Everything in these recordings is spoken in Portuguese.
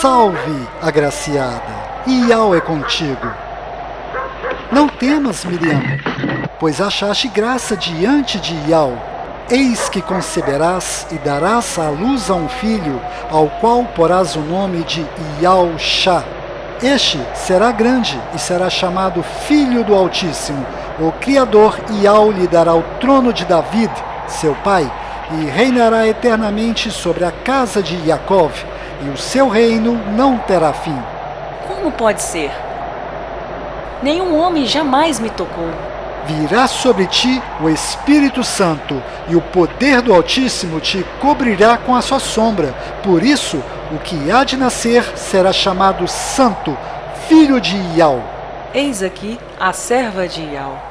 Salve, agraciada, Iau é contigo. Não temas, Miriam, pois achaste graça diante de Iau. Eis que conceberás e darás à luz a um filho, ao qual porás o nome de Iau-Shá. Este será grande e será chamado Filho do Altíssimo. O Criador Iau lhe dará o trono de David, seu pai, e reinará eternamente sobre a casa de Jacó, e o seu reino não terá fim. Como pode ser? Nenhum homem jamais me tocou. Virá sobre ti o Espírito Santo, e o poder do Altíssimo te cobrirá com a sua sombra. Por isso, o que há de nascer será chamado Santo, Filho de Iau. Eis aqui a serva de Iau.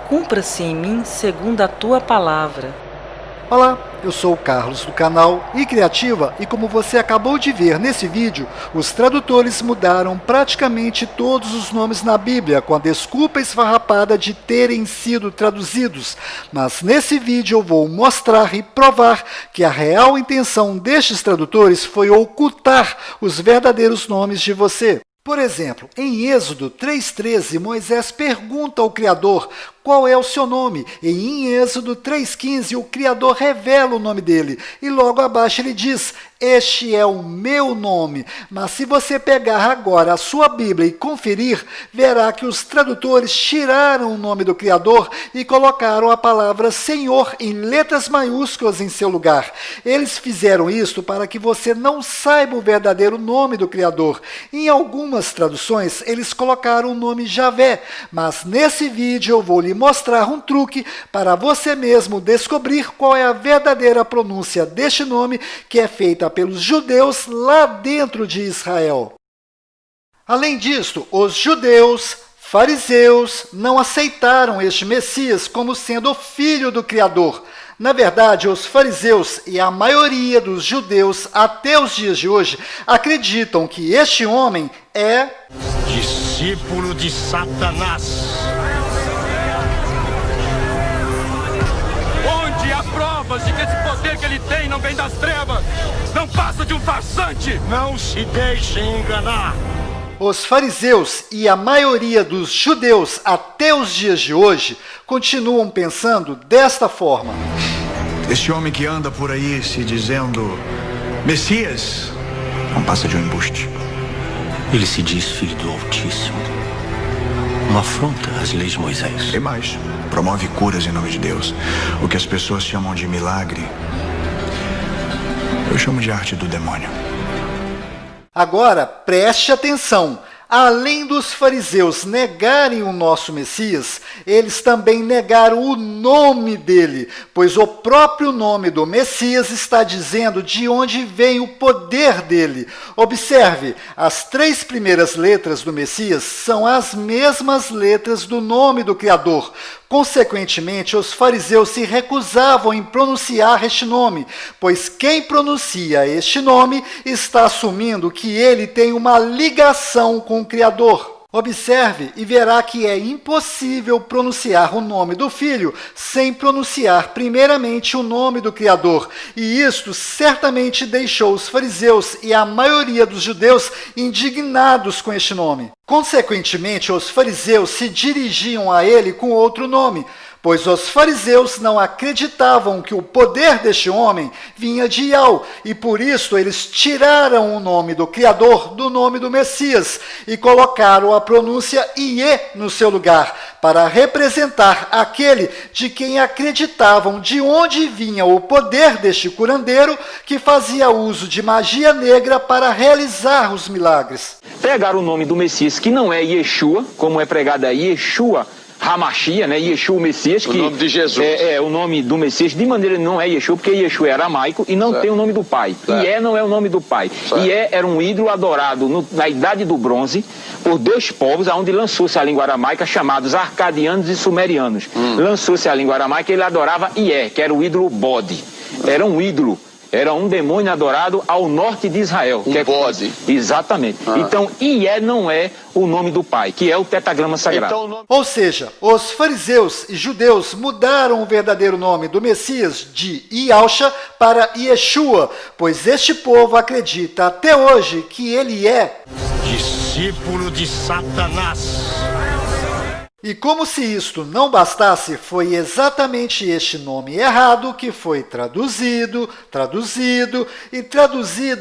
Cumpra-se em mim segundo a tua palavra. Olá, eu sou o Carlos do canal iCriativa e como você acabou de ver nesse vídeo, os tradutores mudaram praticamente todos os nomes na Bíblia com a desculpa esfarrapada de terem sido traduzidos. Mas nesse vídeo eu vou mostrar e provar que a real intenção destes tradutores foi ocultar os verdadeiros nomes de você. Por exemplo, em Êxodo 3,13, Moisés pergunta ao Criador qual é o seu nome, e em Êxodo 3,15 o Criador revela o nome dele, e logo abaixo ele diz, este é o meu nome. Mas se você pegar agora a sua Bíblia e conferir, verá que os tradutores tiraram o nome do Criador e colocaram a palavra Senhor em letras maiúsculas em seu lugar. Eles fizeram isso para que você não saiba o verdadeiro nome do Criador. Em algumas traduções, eles colocaram o nome Javé, mas nesse vídeo eu vou lhe mostrar um truque para você mesmo descobrir qual é a verdadeira pronúncia deste nome que é feita pelos judeus lá dentro de Israel. Além disso, os judeus, fariseus, não aceitaram este Messias como sendo o filho do Criador. Na verdade, os fariseus e a maioria dos judeus até os dias de hoje acreditam que este homem é discípulo de Satanás. Onde há provas de que esse poder que ele tem não vem das trevas, não passa de um farsante. Não se deixe enganar. Os fariseus e a maioria dos judeus até os dias de hoje continuam pensando desta forma. Este homem que anda por aí se dizendo Messias não passa de um embuste. Ele se diz filho do Altíssimo. Uma afronta às leis de Moisés. E mais, promove curas em nome de Deus. O que as pessoas chamam de milagre, eu chamo de arte do demônio. Agora, preste atenção. Além dos fariseus negarem o nosso Messias, eles também negaram o nome dele, pois o próprio nome do Messias está dizendo de onde vem o poder dele. Observe, as 3 primeiras letras do Messias são as mesmas letras do nome do Criador. Consequentemente, os fariseus se recusavam em pronunciar este nome, pois quem pronuncia este nome está assumindo que ele tem uma ligação com o Criador. Observe e verá que é impossível pronunciar o nome do Filho sem pronunciar primeiramente o nome do Criador. E isto certamente deixou os fariseus e a maioria dos judeus indignados com este nome. Consequentemente, os fariseus se dirigiam a ele com outro nome, pois os fariseus não acreditavam que o poder deste homem vinha de Iau, e por isso eles tiraram o nome do Criador do nome do Messias e colocaram a pronúncia Iê no seu lugar, para representar aquele de quem acreditavam de onde vinha o poder deste curandeiro que fazia uso de magia negra para realizar os milagres. Pegaram o nome do Messias, que não é Yeshua, como é pregado aí, Yeshua Hamashia, né? Yeshua o Messias, que o nome de Jesus. É o nome do Messias, de maneira não é Yeshua, porque Yeshua é aramaico e não tem o nome do pai. Ié não é o nome do pai. Ié era um ídolo adorado na Idade do Bronze por 2 povos, onde lançou-se a língua aramaica, chamados arcadianos e sumerianos. Lançou-se a língua aramaica e ele adorava Ié, que era o ídolo bode. Era um ídolo era um demônio adorado ao norte de Israel. Um bode. Exatamente. Então, Ié não é o nome do pai, que é o tetragrama sagrado. Então, Ou seja, os fariseus e judeus mudaram o verdadeiro nome do Messias de Yahshua para Yeshua, pois este povo acredita até hoje que ele é Discípulo de Satanás. E como se isto não bastasse, foi exatamente este nome errado que foi traduzido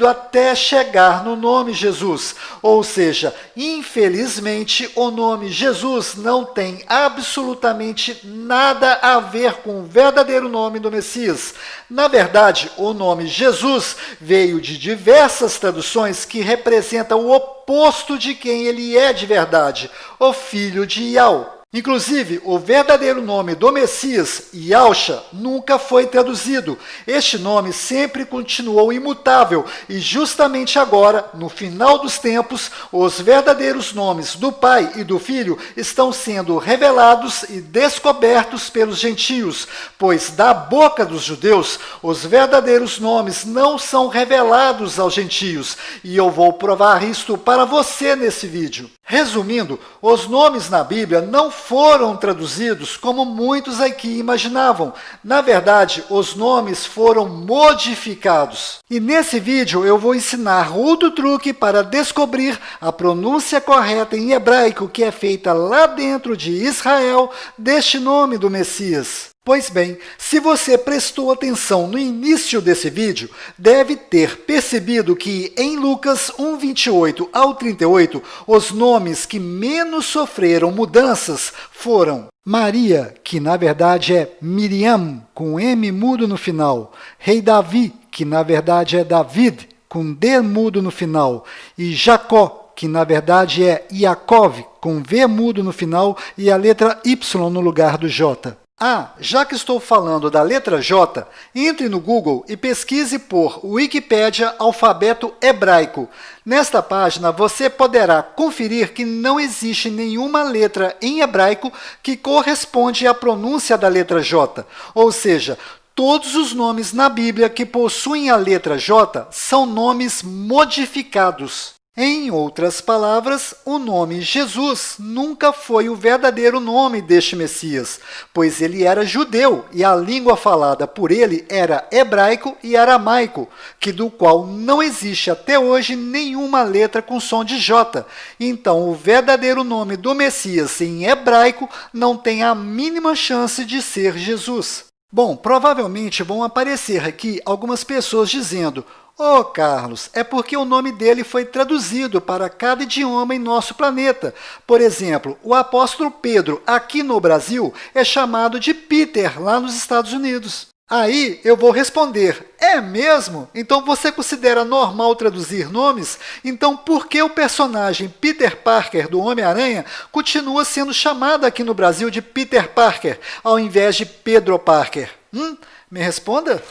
até chegar no nome Jesus. Ou seja, infelizmente, o nome Jesus não tem absolutamente nada a ver com o verdadeiro nome do Messias. Na verdade, o nome Jesus veio de diversas traduções que representam o oposto de quem ele é de verdade, o filho de Yahweh. Inclusive, o verdadeiro nome do Messias, Yahshua, nunca foi traduzido. Este nome sempre continuou imutável e justamente agora, no final dos tempos, os verdadeiros nomes do Pai e do Filho estão sendo revelados e descobertos pelos gentios, pois da boca dos judeus, os verdadeiros nomes não são revelados aos gentios, e eu vou provar isto para você nesse vídeo. Resumindo, os nomes na Bíblia não foram traduzidos como muitos aqui imaginavam. Na verdade, os nomes foram modificados. E nesse vídeo eu vou ensinar outro truque para descobrir a pronúncia correta em hebraico que é feita lá dentro de Israel deste nome do Messias. Pois bem, se você prestou atenção no início desse vídeo, deve ter percebido que em Lucas 1:28 ao 38, os nomes que menos sofreram mudanças foram Maria, que na verdade é Miriam, com M mudo no final, Rei Davi, que na verdade é David, com D mudo no final, e Jacó, que na verdade é Yaakov, com V mudo no final e a letra Y no lugar do J. Ah, já que estou falando da letra J, entre no Google e pesquise por Wikipédia alfabeto hebraico. Nesta página você poderá conferir que não existe nenhuma letra em hebraico que corresponde à pronúncia da letra J, ou seja, todos os nomes na Bíblia que possuem a letra J são nomes modificados. Em outras palavras, o nome Jesus nunca foi o verdadeiro nome deste Messias, pois ele era judeu e a língua falada por ele era hebraico e aramaico, que do qual não existe até hoje nenhuma letra com som de J. Então, o verdadeiro nome do Messias em hebraico não tem a mínima chance de ser Jesus. Bom, provavelmente vão aparecer aqui algumas pessoas dizendo: "Ô Carlos, é porque o nome dele foi traduzido para cada idioma em nosso planeta. Por exemplo, o apóstolo Pedro, aqui no Brasil, é chamado de Peter, lá nos Estados Unidos." Aí eu vou responder: é mesmo? Então você considera normal traduzir nomes? Então por que o personagem Peter Parker do Homem-Aranha continua sendo chamado aqui no Brasil de Peter Parker, ao invés de Pedro Parker? Me responda?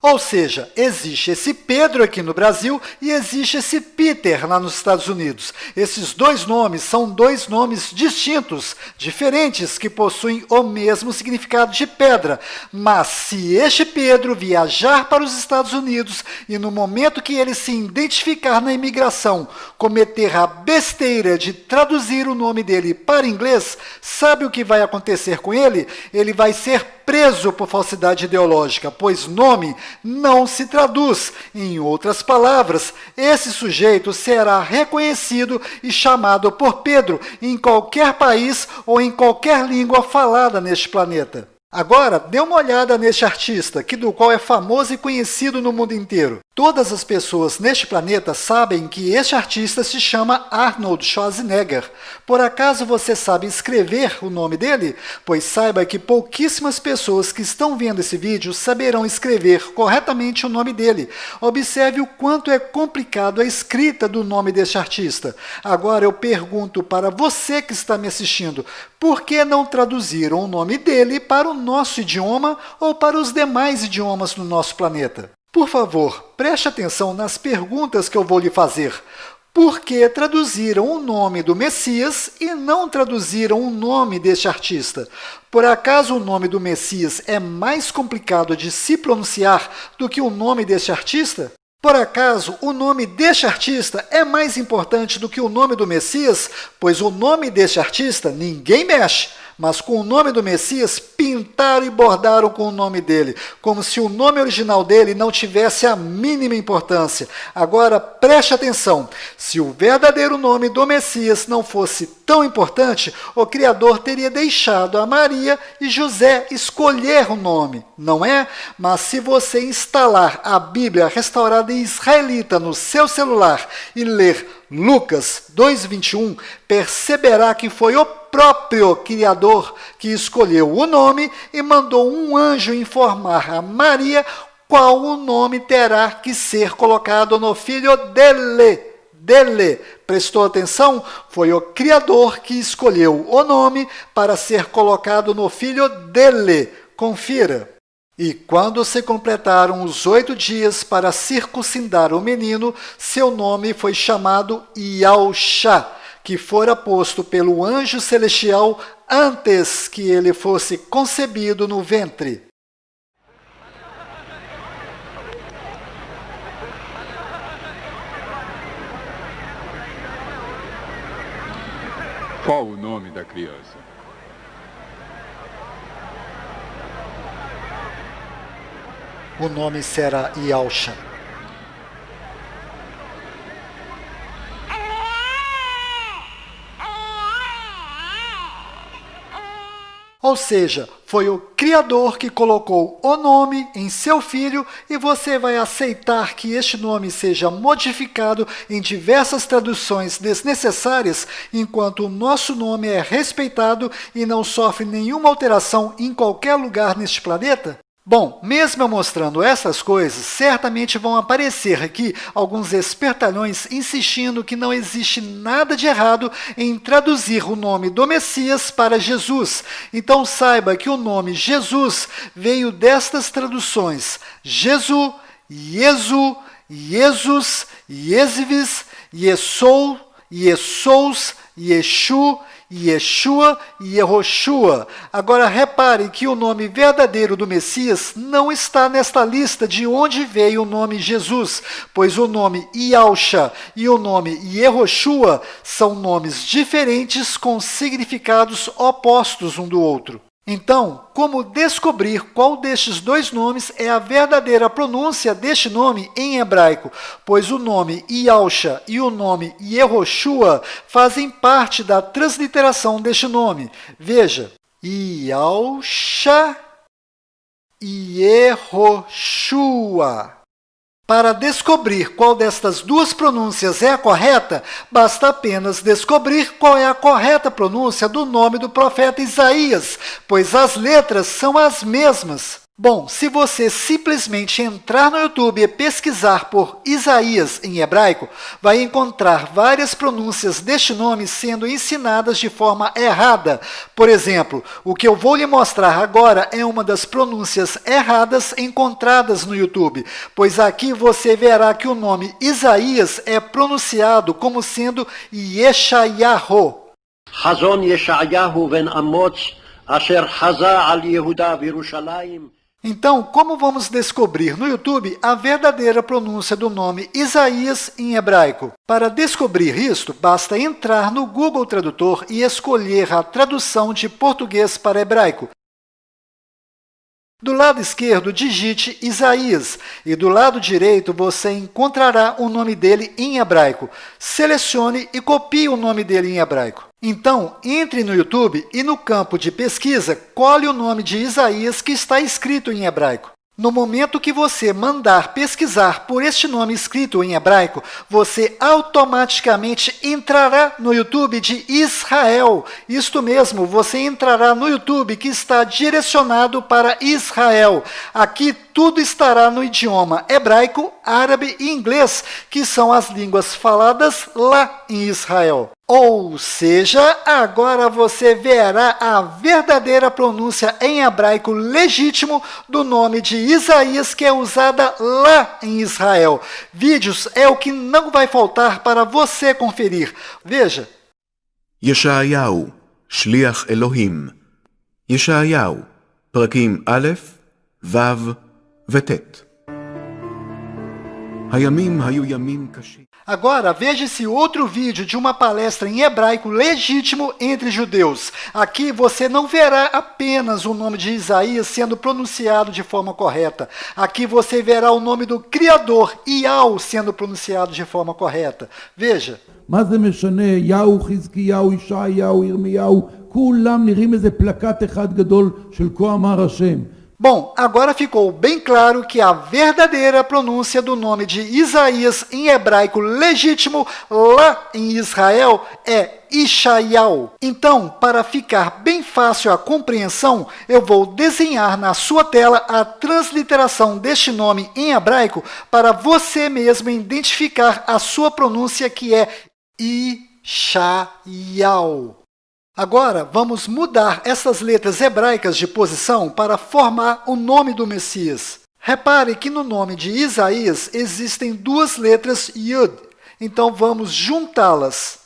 Ou seja, existe esse Pedro aqui no Brasil e existe esse Peter lá nos Estados Unidos. Esses dois nomes são dois nomes distintos, diferentes, que possuem o mesmo significado de pedra. Mas se este Pedro viajar para os Estados Unidos e no momento que ele se identificar na imigração, cometer a besteira de traduzir o nome dele para inglês, sabe o que vai acontecer com ele? Ele vai ser preso por falsidade ideológica, pois nome não se traduz. Em outras palavras, esse sujeito será reconhecido e chamado por Pedro em qualquer país ou em qualquer língua falada neste planeta. Agora, dê uma olhada neste artista, do qual é famoso e conhecido no mundo inteiro. Todas as pessoas neste planeta sabem que este artista se chama Arnold Schwarzenegger. Por acaso você sabe escrever o nome dele? Pois saiba que pouquíssimas pessoas que estão vendo esse vídeo saberão escrever corretamente o nome dele. Observe o quanto é complicado a escrita do nome deste artista. Agora eu pergunto para você que está me assistindo, por que não traduziram o nome dele para o nosso idioma ou para os demais idiomas no nosso planeta? Por favor, preste atenção nas perguntas que eu vou lhe fazer. porque traduziram o nome do Messias e não traduziram o nome deste artista. Por acaso o nome do Messias é mais complicado de se pronunciar do que o nome deste artista? Por acaso o nome deste artista é mais importante do que o nome do Messias? Pois o nome deste artista ninguém mexe, mas com o nome do Messias pintaram e bordaram com o nome dele, como se o nome original dele não tivesse a mínima importância. Agora preste atenção, se o verdadeiro nome do Messias não fosse tão importante, o Criador teria deixado a Maria e José escolher o nome, não é? Mas se você instalar a Bíblia restaurada em israelita no seu celular e ler Lucas 2:21, perceberá que foi o próprio Criador que escolheu o nome e mandou um anjo informar a Maria qual o nome terá que ser colocado no filho dele. Prestou atenção? Foi o Criador que escolheu o nome para ser colocado no filho dele. Confira. E quando se completaram os 8 dias para circuncidar o menino, seu nome foi chamado Iauxá, que fora posto pelo anjo celestial antes que ele fosse concebido no ventre. Qual o nome da criança? O nome será Iauxá. Ou seja, foi o Criador que colocou o nome em seu filho e você vai aceitar que este nome seja modificado em diversas traduções desnecessárias, enquanto o nosso nome é respeitado e não sofre nenhuma alteração em qualquer lugar neste planeta? Bom, mesmo eu mostrando essas coisas, certamente vão aparecer aqui alguns espertalhões insistindo que não existe nada de errado em traduzir o nome do Messias para Jesus. Então saiba que o nome Jesus veio destas traduções: Jesu, Iesu, Iesus, Iesvis, Iesou, Iesous, Yeshu, Yeshua e Yehoshua. Agora repare que o nome verdadeiro do Messias não está nesta lista de onde veio o nome Jesus, pois o nome Iauxá e o nome Yehoshua são nomes diferentes com significados opostos um do outro. Então, como descobrir qual destes dois nomes é a verdadeira pronúncia deste nome em hebraico? Pois o nome Iauxá e o nome Yehoshua fazem parte da transliteração deste nome. Veja, Iauxá e Yehoshua. Para descobrir qual destas duas pronúncias é a correta, basta apenas descobrir qual é a correta pronúncia do nome do profeta Isaías, pois as letras são as mesmas. Bom, se você simplesmente entrar no YouTube e pesquisar por Isaías em hebraico, vai encontrar várias pronúncias deste nome sendo ensinadas de forma errada. Por exemplo, o que eu vou lhe mostrar agora é uma das pronúncias erradas encontradas no YouTube, pois aqui você verá que o nome Isaías é pronunciado como sendo Yeshayahu. Hazon Yeshayahu ben Amoz, asher haza al Yehuda v'Yerushalayim. Então, como vamos descobrir no YouTube a verdadeira pronúncia do nome Isaías em hebraico? Para descobrir isto, basta entrar no Google Tradutor e escolher a tradução de português para hebraico. Do lado esquerdo, digite Isaías e do lado direito você encontrará o nome dele em hebraico. Selecione e copie o nome dele em hebraico. Então, entre no YouTube e no campo de pesquisa, colhe o nome de Isaías que está escrito em hebraico. No momento que você mandar pesquisar por este nome escrito em hebraico, você automaticamente entrará no YouTube de Israel. Isto mesmo, você entrará no YouTube que está direcionado para Israel. Aqui tudo estará no idioma hebraico, árabe e inglês, que são as línguas faladas lá em Israel. Ou seja, agora você verá a verdadeira pronúncia em hebraico legítimo do nome de Isaías, que é usada lá em Israel. Vídeos é o que não vai faltar para você conferir. Veja. ישעיהו, שליח אלוהים. ישעיהו, פרקים א', ו' וט'. הימים היו ימים קשים. Agora, veja esse outro vídeo de uma palestra em hebraico legítimo entre judeus. Aqui você não verá apenas o nome de Isaías sendo pronunciado de forma correta. Aqui você verá o nome do Criador, Iau, sendo pronunciado de forma correta. Veja. מה זה משנה? יהו, חזקיהו, ישעיהו, ירמיהו, כולם נראים איזה פלקט אחד גדול של כה אמר השם. Bom, agora ficou bem claro que a verdadeira pronúncia do nome de Isaías em hebraico legítimo lá em Israel é Ishaiau. Então, para ficar bem fácil a compreensão, eu vou desenhar na sua tela a transliteração deste nome em hebraico para você mesmo identificar a sua pronúncia, que é Ishaiau. Agora, vamos mudar essas letras hebraicas de posição para formar o nome do Messias. Repare que no nome de Isaías existem duas letras Yud, então vamos juntá-las.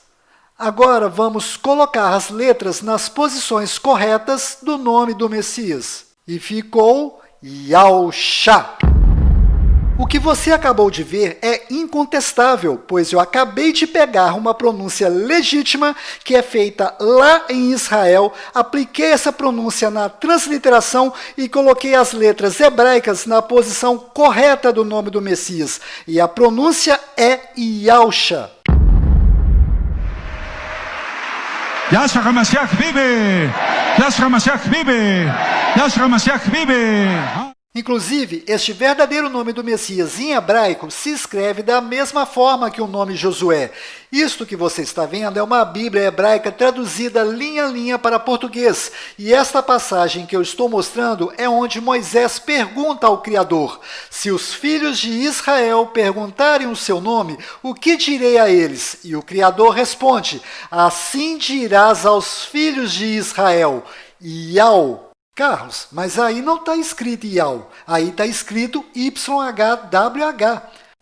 Agora, vamos colocar as letras nas posições corretas do nome do Messias. E ficou Yahusha. O que você acabou de ver é incontestável, pois eu acabei de pegar uma pronúncia legítima que é feita lá em Israel, apliquei essa pronúncia na transliteração e coloquei as letras hebraicas na posição correta do nome do Messias. E a pronúncia é Yahusha. Yashua HaMashiach Bibi! Yashua HaMashiach Bibi! Yashua HaMashiach Bibi! Inclusive, este verdadeiro nome do Messias em hebraico se escreve da mesma forma que o nome Josué. Isto que você está vendo é uma Bíblia hebraica traduzida linha a linha para português. E esta passagem que eu estou mostrando é onde Moisés pergunta ao Criador: se os filhos de Israel perguntarem o seu nome, o que direi a eles? E o Criador responde: assim dirás aos filhos de Israel, Yau. Carlos, mas aí não está escrito Iau, aí está escrito YHWH.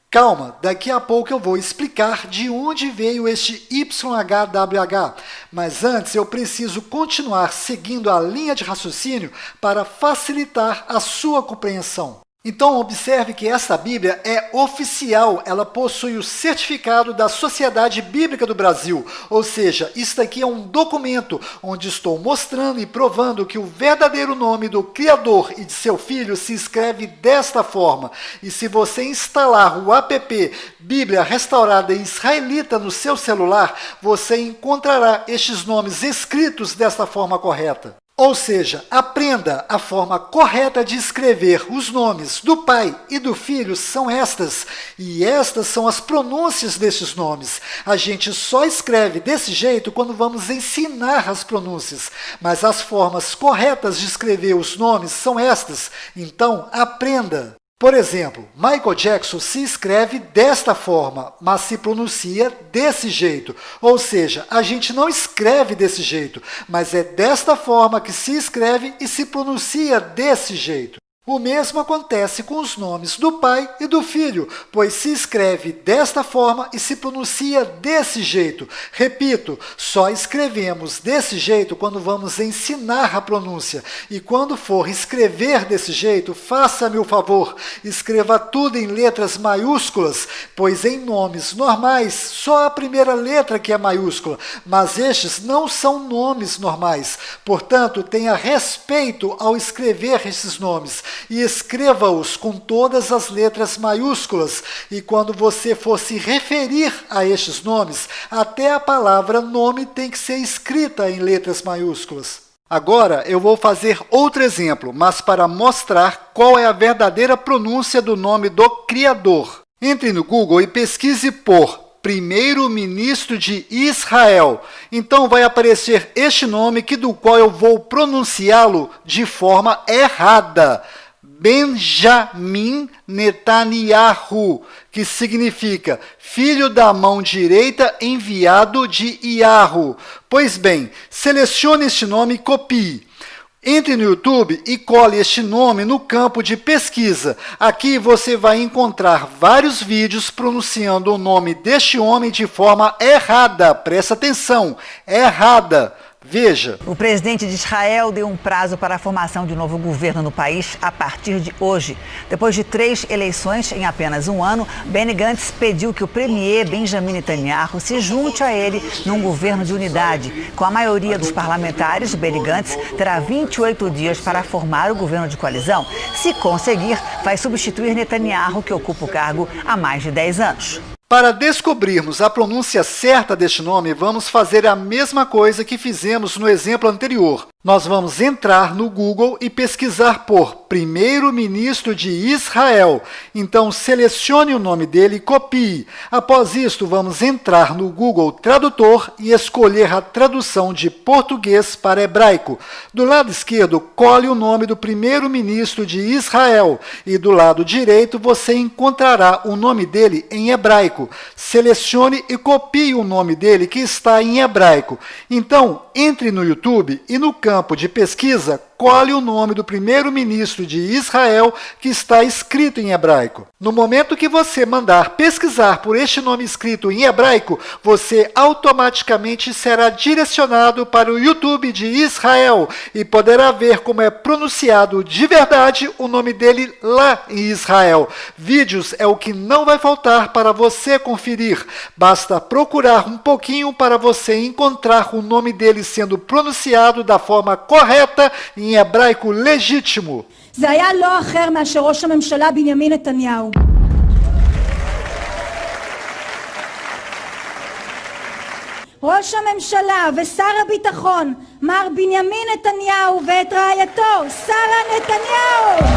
Calma, daqui a pouco eu vou explicar de onde veio este YHWH, mas antes eu preciso continuar seguindo a linha de raciocínio para facilitar a sua compreensão. Então, observe que esta Bíblia é oficial, ela possui o certificado da Sociedade Bíblica do Brasil, ou seja, isto aqui é um documento onde estou mostrando e provando que o verdadeiro nome do Criador e de seu Filho se escreve desta forma. E se você instalar o app Bíblia Restaurada Israelita no seu celular, você encontrará estes nomes escritos desta forma correta. Ou seja, aprenda a forma correta de escrever os nomes do Pai e do Filho são estas, e estas são as pronúncias destes nomes. A gente só escreve desse jeito quando vamos ensinar as pronúncias, mas as formas corretas de escrever os nomes são estas, então aprenda. Por exemplo, Michael Jackson se escreve desta forma, mas se pronuncia desse jeito. Ou seja, a gente não escreve desse jeito, mas é desta forma que se escreve e se pronuncia desse jeito. O mesmo acontece com os nomes do Pai e do Filho, pois se escreve desta forma e se pronuncia desse jeito. Repito, só escrevemos desse jeito quando vamos ensinar a pronúncia. E quando for escrever desse jeito, faça-me o favor, escreva tudo em letras maiúsculas, pois em nomes normais, só a primeira letra que é maiúscula, mas estes não são nomes normais. Portanto, tenha respeito ao escrever esses nomes. E escreva-os com todas as letras maiúsculas. E quando você for se referir a estes nomes, até a palavra nome tem que ser escrita em letras maiúsculas. Agora eu vou fazer outro exemplo, mas para mostrar qual é a verdadeira pronúncia do nome do Criador. Entre no Google e pesquise por Primeiro-Ministro de Israel. Então vai aparecer este nome do qual eu vou pronunciá-lo de forma errada. Benjamin Netanyahu, que significa filho da mão direita enviado de Yahu. Pois bem, selecione este nome e copie. Entre no YouTube e cole este nome no campo de pesquisa. Aqui você vai encontrar vários vídeos pronunciando o nome deste homem de forma errada. Presta atenção, errada. Veja. O presidente de Israel deu um prazo para a formação de um novo governo no país a partir de hoje. Depois de 3 eleições em apenas um ano, Benny Gantz pediu que o premier Benjamin Netanyahu se junte a ele num governo de unidade. Com a maioria dos parlamentares, Benny Gantz terá 28 dias para formar o governo de coalizão. Se conseguir, vai substituir Netanyahu, que ocupa o cargo há mais de 10 anos. Para descobrirmos a pronúncia certa deste nome, vamos fazer a mesma coisa que fizemos no exemplo anterior. Nós vamos entrar no Google e pesquisar por primeiro-ministro de Israel. Então, selecione o nome dele e copie. Após isto, vamos entrar no Google Tradutor e escolher a tradução de português para hebraico. Do lado esquerdo, cole o nome do primeiro-ministro de Israel. E do lado direito, você encontrará o nome dele em hebraico. Selecione e copie o nome dele que está em hebraico. Então, entre no YouTube e no campo de pesquisa, cole o nome do primeiro-ministro de Israel que está escrito em hebraico. No momento que você mandar pesquisar por este nome escrito em hebraico, você automaticamente será direcionado para o YouTube de Israel e poderá ver como é pronunciado de verdade o nome dele lá em Israel. Vídeos é o que não vai faltar para você conferir. Basta procurar um pouquinho para você encontrar o nome dele sendo pronunciado da forma correta em hebraico legítimo. זה היה לא אחר מאשר ראש הממשלה בנימין נתניהו. ראש הממשלה ושר הביטחון מר בנימין נתניהו ואת רעייתו שרה נתניהו.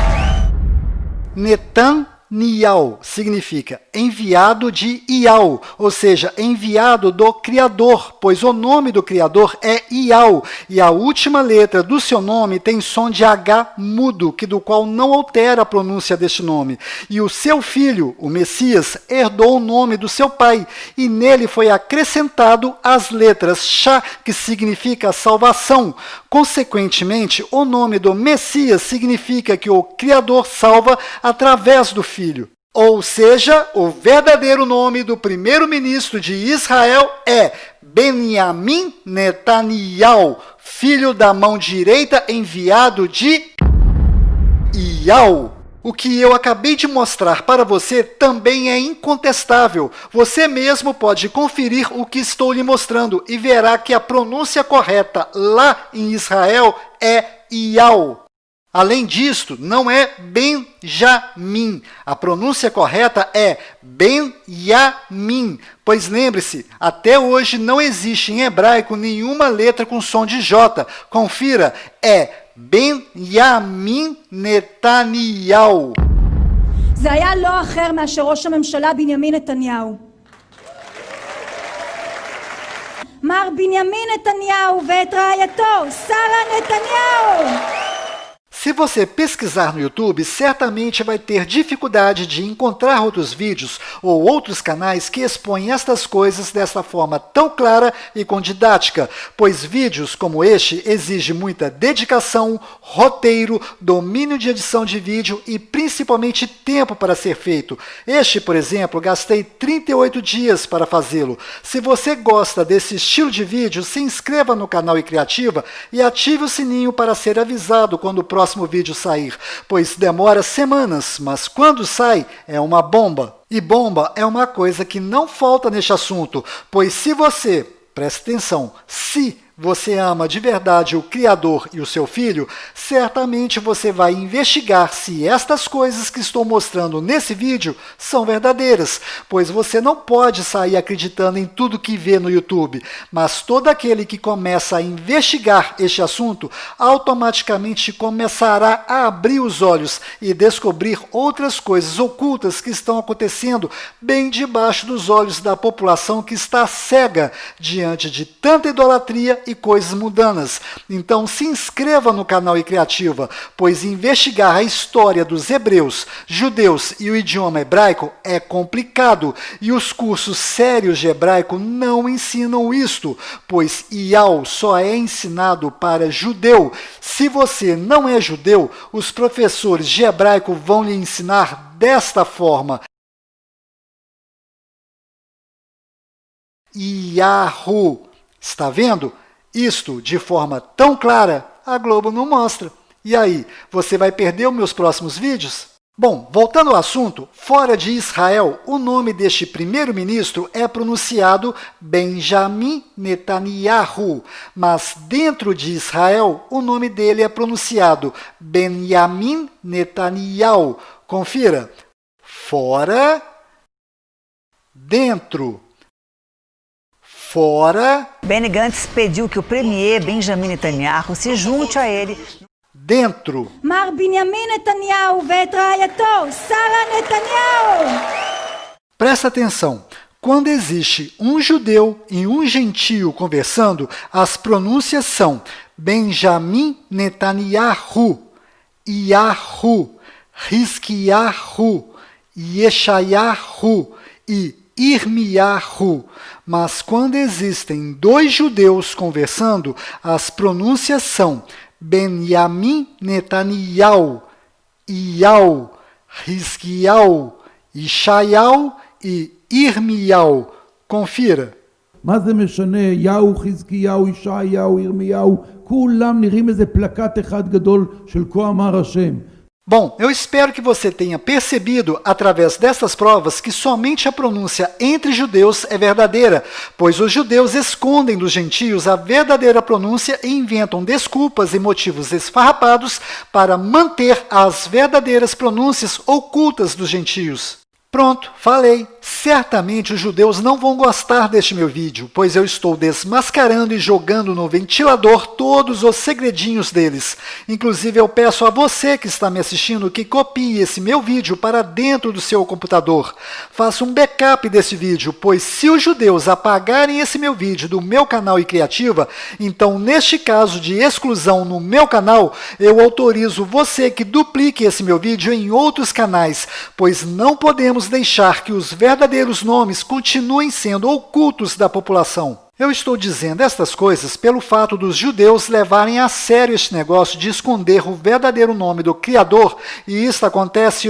Netanyahu significa enviado de Yahu, ou seja, enviado do Criador, pois o nome do Criador é Yahu, e a última letra do seu nome tem som de H mudo, do qual não altera a pronúncia deste nome. E o seu filho, o Messias, herdou o nome do seu pai, e nele foi acrescentado as letras Shah, que significa salvação. Consequentemente, o nome do Messias significa que o Criador salva através do Filho. Ou seja, o verdadeiro nome do primeiro-ministro de Israel é Benjamin Netanyahu, filho da mão direita enviado de Yahu. O que eu acabei de mostrar para você também é incontestável. Você mesmo pode conferir o que estou lhe mostrando e verá que a pronúncia correta lá em Israel é Yahu. Além disto, não é Benjamin. A pronúncia correta é Benyamin. Pois lembre-se, até hoje não existe em hebraico nenhuma letra com som de J. Confira, é Benjamin Netanyahu. זה היה לא אחר מאשר ראש הממשלה בנימין נתניהו. מר בנימין נתניהו ואת רעייתו שרה נתניהו. Se você pesquisar no YouTube, certamente vai ter dificuldade de encontrar outros vídeos ou outros canais que expõem estas coisas dessa forma tão clara e com didática, pois vídeos como este exigem muita dedicação, roteiro, domínio de edição de vídeo e principalmente tempo para ser feito. Este, por exemplo, gastei 38 dias para fazê-lo. Se você gosta desse estilo de vídeo, se inscreva no canal iCriativa e ative o sininho para ser avisado quando o próximo vídeo sair, pois demora semanas, mas quando sai é uma bomba. E bomba é uma coisa que não falta neste assunto, pois se você, preste atenção, se você ama de verdade o Criador e o seu Filho, certamente você vai investigar se estas coisas que estou mostrando nesse vídeo são verdadeiras, pois você não pode sair acreditando em tudo que vê no YouTube, mas todo aquele que começa a investigar este assunto, automaticamente começará a abrir os olhos e descobrir outras coisas ocultas que estão acontecendo bem debaixo dos olhos da população que está cega diante de tanta idolatria e e coisas mundanas. Então se inscreva no canal iCriativa, pois investigar a história dos hebreus, judeus e o idioma hebraico é complicado, e os cursos sérios de hebraico não ensinam isto, pois Iau só é ensinado para judeu. Se você não é judeu, os professores de hebraico vão lhe ensinar desta forma: Yahu. Está vendo? Isto de forma tão clara, a Globo não mostra. E aí, você vai perder os meus próximos vídeos? Bom, voltando ao assunto, fora de Israel, o nome deste primeiro-ministro é pronunciado Benjamin Netanyahu, mas dentro de Israel, o nome dele é pronunciado Benjamin Netanyahu. Confira. Fora, dentro. Fora. Benny Gantz pediu que o premier Benjamin Netanyahu se junte a ele. Dentro. מר בנימין נתניהו ואת רעייתו, שרה נתניהו. Presta atenção. Quando existe um judeu e um gentio conversando, as pronúncias são Benjamin Netanyahu, Yahu, Hizkiyahu, Yeshayahu e Irmiyahu. Mas quando existem dois judeus conversando, as pronúncias são Benjamin Netanyahu, Iau, Hizkiyahu, Yeshayahu e Irmiyahu. Confira. מה זה משנה? יהו, חזקיהו, ישעיהו, ירמיהו, כולם נראים איזה פלקט אחד גדול של כה אמר השם. Bom, eu espero que você tenha percebido, através dessas provas, que somente a pronúncia entre judeus é verdadeira, pois os judeus escondem dos gentios a verdadeira pronúncia e inventam desculpas e motivos esfarrapados para manter as verdadeiras pronúncias ocultas dos gentios. Pronto, falei. Certamente os judeus não vão gostar deste meu vídeo, pois eu estou desmascarando e jogando no ventilador todos os segredinhos deles. Inclusive eu peço a você que está me assistindo que copie esse meu vídeo para dentro do seu computador. Faça um backup desse vídeo, pois se os judeus apagarem esse meu vídeo do meu canal iCriativa, então neste caso de exclusão no meu canal, eu autorizo você que duplique esse meu vídeo em outros canais, pois não podemos deixar que os verdadeiros nomes continuem sendo ocultos da população. Eu estou dizendo estas coisas pelo fato dos judeus levarem a sério este negócio de esconder o verdadeiro nome do Criador, e isso acontece,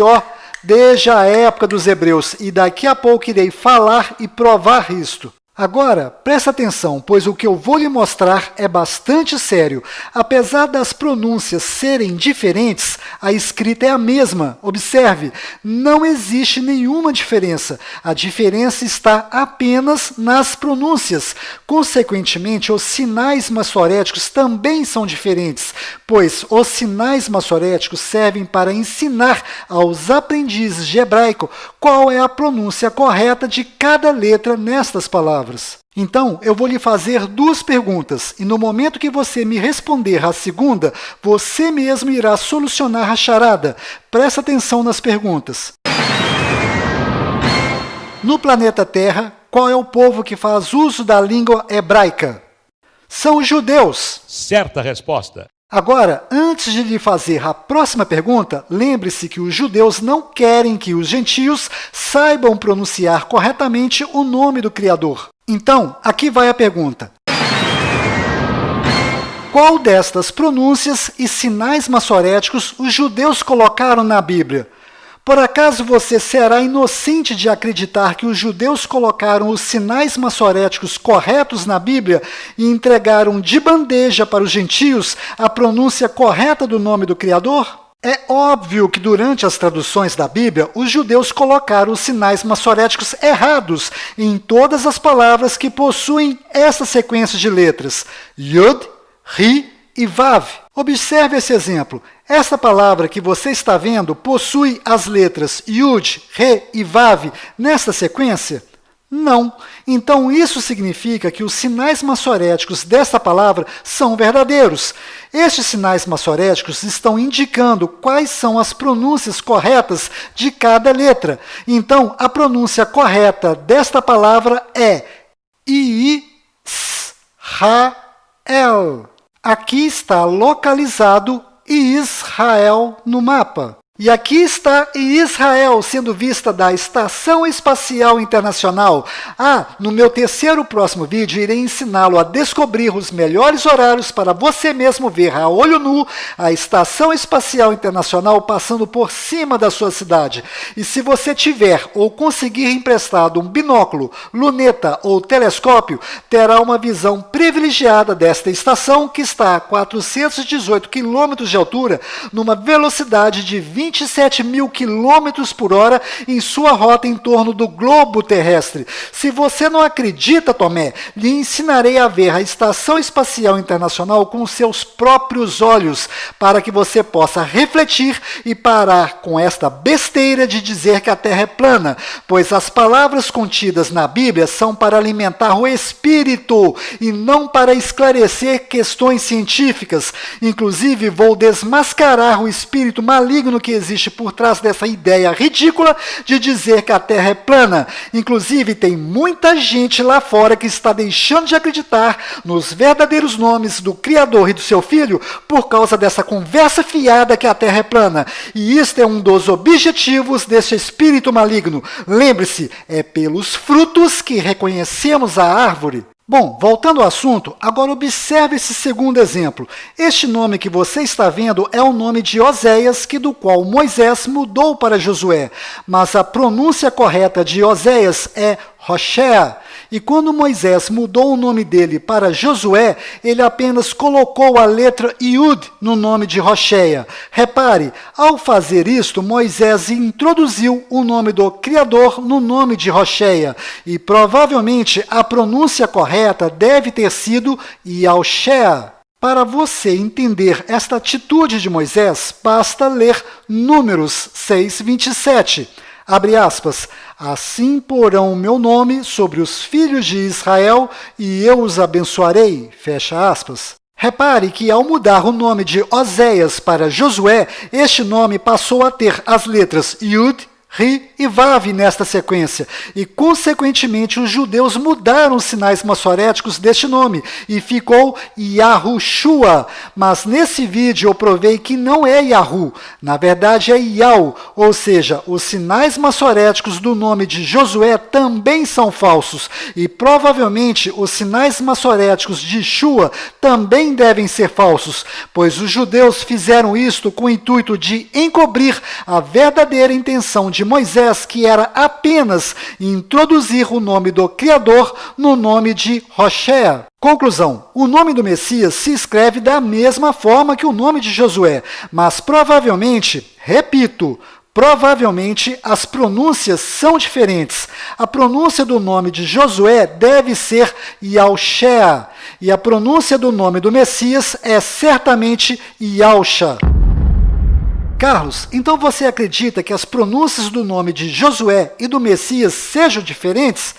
desde a época dos hebreus, e daqui a pouco irei falar e provar isto. Agora, presta atenção, pois o que eu vou lhe mostrar é bastante sério. Apesar das pronúncias serem diferentes, a escrita é a mesma. Observe, não existe nenhuma diferença. A diferença está apenas nas pronúncias. Consequentemente, os sinais maçoréticos também são diferentes, pois os sinais maçoréticos servem para ensinar aos aprendizes de hebraico qual é a pronúncia correta de cada letra nestas palavras. Então, eu vou lhe fazer duas perguntas, e no momento que você me responder a segunda, você mesmo irá solucionar a charada. Presta atenção nas perguntas. No planeta Terra, qual é o povo que faz uso da língua hebraica? São os judeus. Certa resposta. Agora, antes de lhe fazer a próxima pergunta, lembre-se que os judeus não querem que os gentios saibam pronunciar corretamente o nome do Criador. Então, aqui vai a pergunta. Qual destas pronúncias e sinais maçoréticos os judeus colocaram na Bíblia? Por acaso você será inocente de acreditar que os judeus colocaram os sinais maçoréticos corretos na Bíblia e entregaram de bandeja para os gentios a pronúncia correta do nome do Criador? É óbvio que durante as traduções da Bíblia, os judeus colocaram os sinais maçoréticos errados em todas as palavras que possuem essa sequência de letras, Yud, Ri e Vav. Observe esse exemplo. Essa palavra que você está vendo possui as letras Yud, Re e Vav nesta sequência? Não. Então isso significa que os sinais maçoréticos desta palavra são verdadeiros. Estes sinais maçoréticos estão indicando quais são as pronúncias corretas de cada letra. Então a pronúncia correta desta palavra é I, S, Ra, El. Aqui está localizado Israel no mapa. E aqui está Israel sendo vista da Estação Espacial Internacional. No meu terceiro próximo vídeo, irei ensiná-lo a descobrir os melhores horários para você mesmo ver a olho nu a Estação Espacial Internacional passando por cima da sua cidade. E se você tiver ou conseguir emprestado um binóculo, luneta ou telescópio, terá uma visão privilegiada desta estação que está a 418 km de altura, numa velocidade de 27 mil quilômetros por hora em sua rota em torno do globo terrestre. Se você não acredita, Tomé, lhe ensinarei a ver a Estação Espacial Internacional com seus próprios olhos, para que você possa refletir e parar com esta besteira de dizer que a Terra é plana, pois as palavras contidas na Bíblia são para alimentar o espírito e não para esclarecer questões científicas. Inclusive, vou desmascarar o espírito maligno que existe por trás dessa ideia ridícula de dizer que a Terra é plana. Inclusive, tem muita gente lá fora que está deixando de acreditar nos verdadeiros nomes do Criador e do seu Filho por causa dessa conversa fiada que a Terra é plana. E isto é um dos objetivos desse espírito maligno. Lembre-se, é pelos frutos que reconhecemos a árvore. Bom, voltando ao assunto, agora observe esse segundo exemplo. Este nome que você está vendo é o nome de Oséias, do qual Moisés mudou para Josué. Mas a pronúncia correta de Oséias é Hoshea. E quando Moisés mudou o nome dele para Josué, ele apenas colocou a letra Yud no nome de Hoshea. Repare, ao fazer isto, Moisés introduziu o nome do Criador no nome de Hoshea. E provavelmente a pronúncia correta deve ter sido Yahushua. Para você entender esta atitude de Moisés, basta ler Números 6:27. Abre aspas, assim porão o meu nome sobre os filhos de Israel e eu os abençoarei, fecha aspas. Repare que ao mudar o nome de Oséias para Josué, este nome passou a ter as letras Yud, Ri e Vav nesta sequência, e consequentemente os judeus mudaram os sinais massoréticos deste nome, e ficou Yahushua, mas nesse vídeo eu provei que não é Yahu, na verdade é Yau, ou seja, os sinais massoréticos do nome de Josué também são falsos, e provavelmente os sinais massoréticos de Shua também devem ser falsos, pois os judeus fizeram isto com o intuito de encobrir a verdadeira intenção de Moisés, que era apenas introduzir o nome do Criador no nome de Hoshea. Conclusão, o nome do Messias se escreve da mesma forma que o nome de Josué, mas provavelmente, repito, provavelmente as pronúncias são diferentes. A pronúncia do nome de Josué deve ser Yahushua, e a pronúncia do nome do Messias é certamente Yahusha. Carlos, então você acredita que as pronúncias do nome de Josué e do Messias sejam diferentes?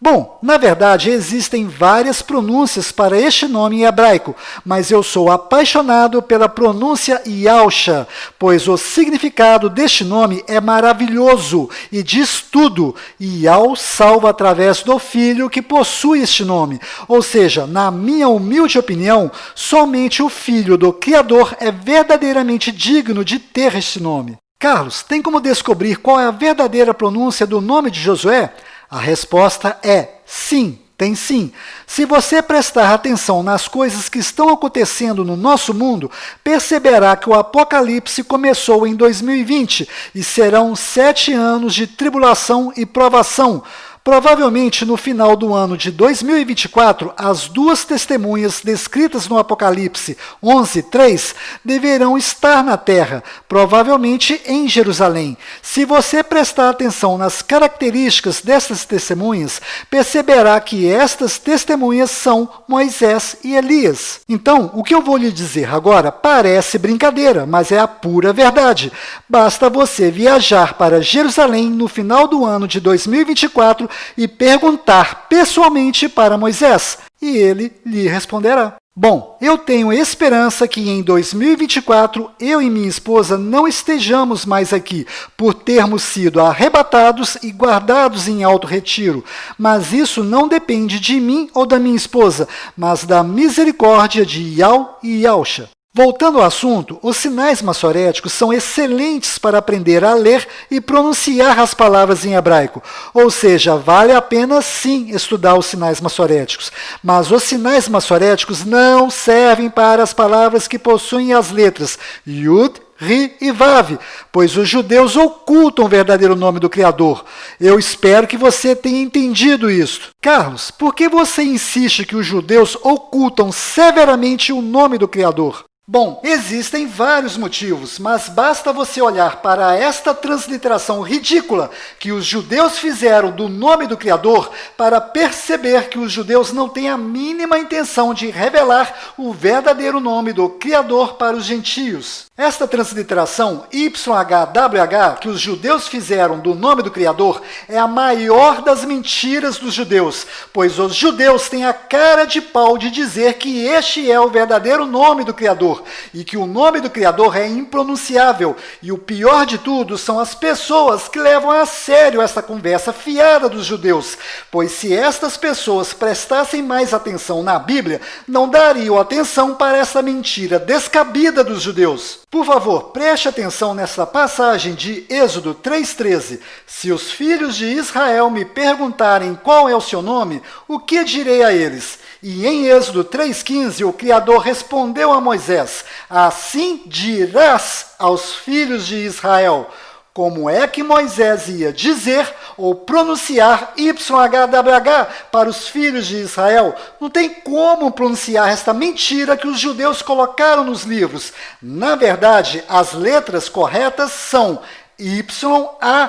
Bom, na verdade existem várias pronúncias para este nome em hebraico, mas eu sou apaixonado pela pronúncia Yahusha, pois o significado deste nome é maravilhoso e diz tudo. Yah salva através do Filho que possui este nome, ou seja, na minha humilde opinião, somente o Filho do Criador é verdadeiramente digno de ter este nome. Carlos, tem como descobrir qual é a verdadeira pronúncia do nome de Josué? A resposta é sim, tem sim. Se você prestar atenção nas coisas que estão acontecendo no nosso mundo, perceberá que o Apocalipse começou em 2020 e serão 7 anos de tribulação e provação. Provavelmente no final do ano de 2024, as duas testemunhas descritas no Apocalipse 11:3 deverão estar na terra, provavelmente em Jerusalém. Se você prestar atenção nas características dessas testemunhas, perceberá que estas testemunhas são Moisés e Elias. Então, o que eu vou lhe dizer agora parece brincadeira, mas é a pura verdade. Basta você viajar para Jerusalém no final do ano de 2024 e perguntar pessoalmente para Moisés, e ele lhe responderá. Bom, eu tenho esperança que em 2024 eu e minha esposa não estejamos mais aqui por termos sido arrebatados e guardados em alto retiro, mas isso não depende de mim ou da minha esposa, mas da misericórdia de Yau e Yausha. Voltando ao assunto, os sinais maçoréticos são excelentes para aprender a ler e pronunciar as palavras em hebraico, ou seja, vale a pena sim estudar os sinais maçoréticos, mas os sinais maçoréticos não servem para as palavras que possuem as letras Yud, Ri e Vav, pois os judeus ocultam o verdadeiro nome do Criador. Eu espero que você tenha entendido isso. Carlos, por que você insiste que os judeus ocultam severamente o nome do Criador? Bom, existem vários motivos, mas basta você olhar para esta transliteração ridícula que os judeus fizeram do nome do Criador para perceber que os judeus não têm a mínima intenção de revelar o verdadeiro nome do Criador para os gentios. Esta transliteração YHWH que os judeus fizeram do nome do Criador é a maior das mentiras dos judeus, pois os judeus têm a cara de pau de dizer que este é o verdadeiro nome do Criador e que o nome do Criador é impronunciável. E o pior de tudo são as pessoas que levam a sério essa conversa fiada dos judeus, pois se estas pessoas prestassem mais atenção na Bíblia, não dariam atenção para essa mentira descabida dos judeus. Por favor, preste atenção nessa passagem de Êxodo 3,13. Se os filhos de Israel me perguntarem qual é o seu nome, o que direi a eles? E em Êxodo 3,15, o Criador respondeu a Moisés: assim dirás aos filhos de Israel. Como é que Moisés ia dizer ou pronunciar YHWH para os filhos de Israel? Não tem como pronunciar esta mentira que os judeus colocaram nos livros. Na verdade, as letras corretas são YAUH,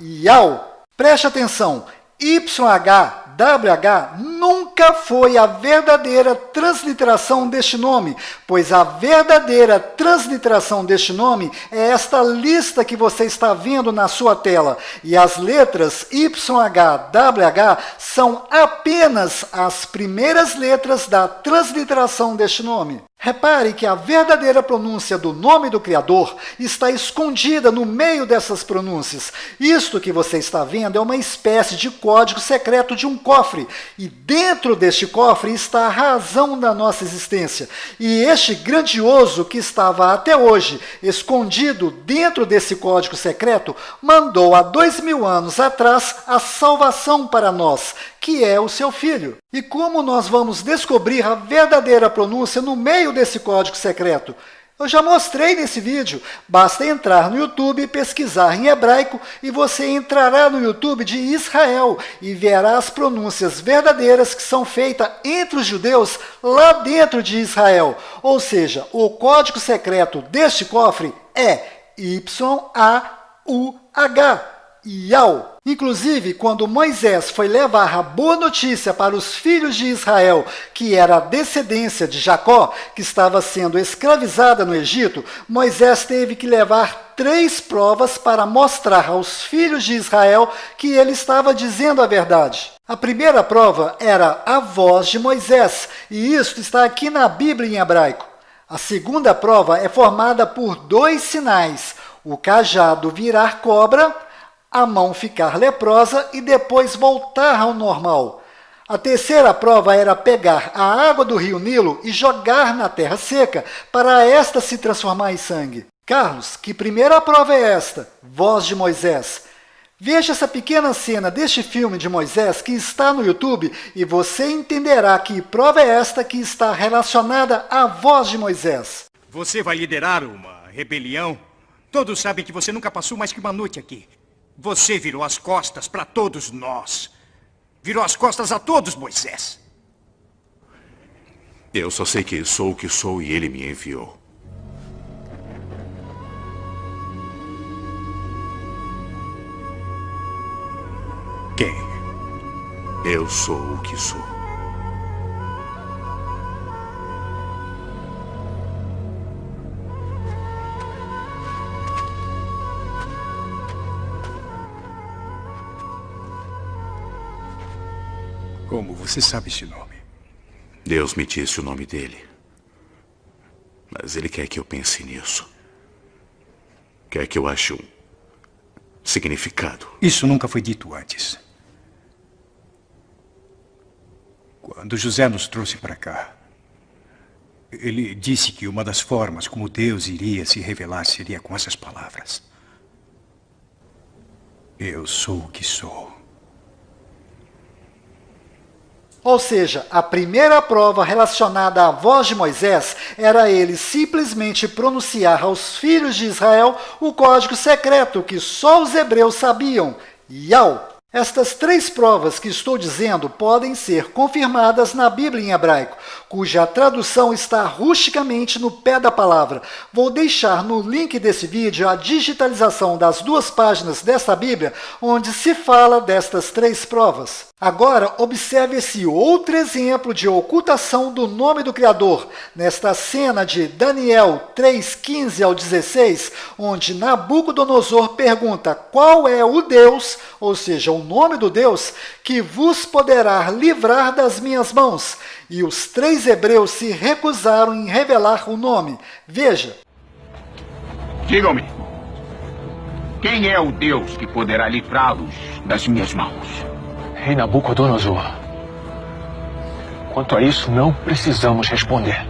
Yau. Preste atenção, YHWH nunca foi a verdadeira transliteração deste nome, pois a verdadeira transliteração deste nome é esta lista que você está vendo na sua tela. E as letras YHWH são apenas as primeiras letras da transliteração deste nome. Repare que a verdadeira pronúncia do nome do Criador está escondida no meio dessas pronúncias. Isto que você está vendo é uma espécie de código secreto de um cofre, e dentro deste cofre está a razão da nossa existência. E este grandioso que estava até hoje escondido dentro desse código secreto mandou há 2000 anos atrás a salvação para nós, que é o seu Filho. E como nós vamos descobrir a verdadeira pronúncia no meio desse código secreto? Eu já mostrei nesse vídeo. Basta entrar no YouTube e pesquisar em hebraico e você entrará no YouTube de Israel e verá as pronúncias verdadeiras que são feitas entre os judeus lá dentro de Israel. Ou seja, o código secreto deste cofre é YAUH, Yau. Inclusive, quando Moisés foi levar a boa notícia para os filhos de Israel, que era a descendência de Jacó, que estava sendo escravizada no Egito, Moisés teve que levar 3 provas para mostrar aos filhos de Israel que ele estava dizendo a verdade. A primeira prova era a voz de Moisés, e isso está aqui na Bíblia em hebraico. A segunda prova é formada por 2 sinais: o cajado virar cobra, a mão ficar leprosa e depois voltar ao normal. A terceira prova era pegar a água do rio Nilo e jogar na terra seca para esta se transformar em sangue. Carlos, que primeira prova é esta? Voz de Moisés. Veja essa pequena cena deste filme de Moisés que está no YouTube e você entenderá que prova é esta que está relacionada à voz de Moisés. Você vai liderar uma rebelião? Todos sabem que você nunca passou mais que uma noite aqui. Você virou as costas para todos nós. Virou as costas a todos, Moisés. Eu só sei que sou o que sou e ele me enviou. Quem? Eu sou o que sou. Como você sabe esse nome? Deus me disse o nome dele. Mas ele quer que eu pense nisso. Quer que eu ache um significado. Isso nunca foi dito antes. Quando José nos trouxe para cá, ele disse que uma das formas como Deus iria se revelar seria com essas palavras. Eu sou o que sou. Ou seja, a primeira prova relacionada à voz de Moisés era ele simplesmente pronunciar aos filhos de Israel o código secreto que só os hebreus sabiam, Yau. Estas 3 provas que estou dizendo podem ser confirmadas na Bíblia em hebraico, cuja tradução está rusticamente no pé da palavra. Vou deixar no link desse vídeo a digitalização das 2 páginas desta Bíblia, onde se fala destas 3 provas. Agora, observe esse outro exemplo de ocultação do nome do Criador, nesta cena de Daniel 3:15 ao 16, onde Nabucodonosor pergunta qual é o Deus, ou seja, o nome do Deus, que vos poderá livrar das minhas mãos. E os 3 hebreus se recusaram em revelar o nome. Veja. Digam-me, quem é o Deus que poderá livrá-los das minhas mãos? Rei Nabucodonosor, quanto a isso, não precisamos responder.